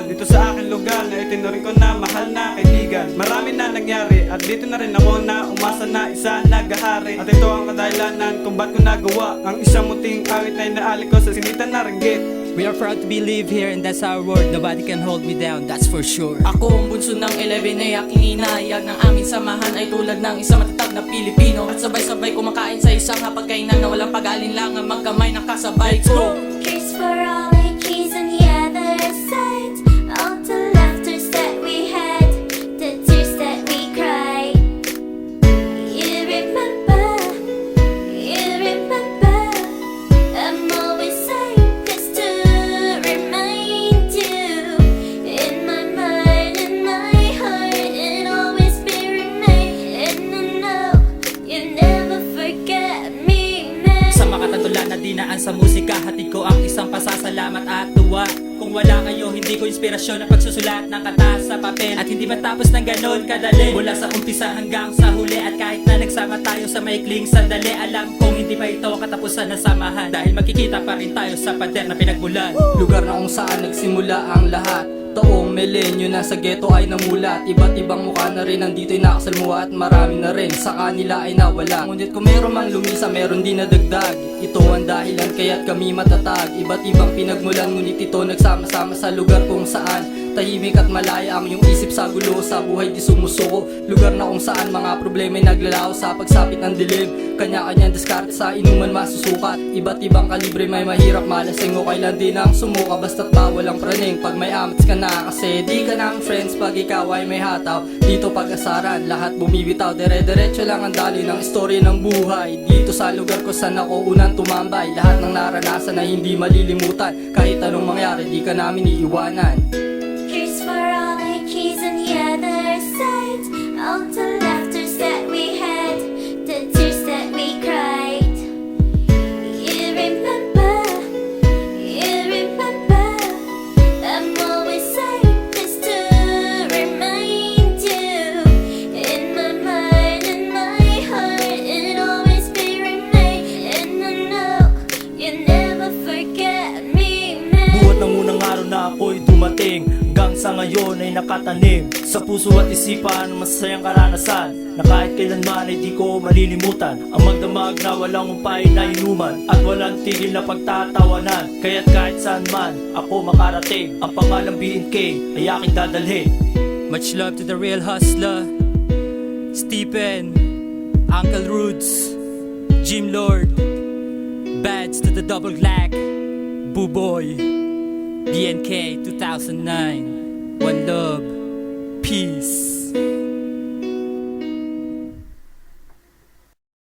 dito sa aking lugar na itinuring ko na mahal na kaibigan. Marami na nangyari at dito na rin ako na umasa na isa naghahari. At ito ang kadahilanan kung ba't ko nagawa ang isang muting awit na inaali ko sa sinitan na ringgit. We are proud to be live here and that's our word. Nobody can hold me down, that's for sure. Ako ang bunso ng 11 ay aking inahayag ng aming samahan ay tulad ng isang matatag na Pilipino. At sabay-sabay kumakain sa isang hapagkainan na walang pag-alinlangan, magkamay ng kasabay ko. Cheers for all the trees on the other side, all the laughters that we had, the tears that we cried. You remember, I'm always saying this to remind you. In my mind, in my heart, it always be remain. And I know you never forget me, man. Sa makatatulan na dinaan sa musika, hatid ko ang isang pasasalamat at tuwa. Kung wala kayo, hindi ko inspirasyon ang pagsusulat ng kata sa papel. At hindi matapos ng ganon kadali, mula sa umpisa hanggang sa huli. At kahit na nagsama tayo sa maikling sandali, alam kong hindi pa ito ang katapusan ng samahan, dahil magkikita pa rin tayo sa pader na pinagmulan. Lugar na kung saan nagsimula ang lahat. Taong milenyo na sa ghetto ay namulat. Iba't ibang mukha na rin nandito'y nakasalmuha at marami na rin sa kanila ay nawala. Ngunit kung meron mang lumisa, meron din nadagdag. Ito ang dahilan kaya't kami matatag. Iba't ibang pinagmulan, ngunit ito nagsama-sama sa lugar kung saan tahimik at malaya ang iyong isip sa gulo, sa buhay di sumusuko. Lugar na kung saan mga problema'y naglalaho sa pagsapit ng dilim. Kanya-kanyang diskarte sa inuman masusukat. Iba't ibang kalibre, may mahirap malasing o kailan din ang sumuka. Basta't bawal ang praning pag may amats ka na, kasi di ka ng friends pag ikaw ay may hataw. Dito pag-asaran, lahat bumibitaw. Dire-diretso lang ang dali ng istorya ng buhay. Dito sa lugar ko saan ako unang tumambay. Lahat ng naranasan na hindi malilimutan. Kahit anong mangyari, di ka namin iiwanan. Cheers for all the trees on the other side, all the laughters that we had, the tears that we cried. You remember, I'm always saying this to remind you. In my mind, in my heart, it always be remain. And I know you never forget me, man. Buhat ng unang araw na ako'y dumating, hanggang sa ngayon ay nakatanim sa puso at isipan ang masasayang karanasan na kahit kailanman ay di ko malilimutan. Ang magdamag na walang umpay na inuman at walang tigil na pagtatawanan. Kaya't kahit saan man ako makarating, ang pangalang BNK ay aking dadalhin. Much love to the real hustler, Stephen, Uncle Roots, Jim Lord, Bads to the double black, Buboy, BNK 2009. One love, peace.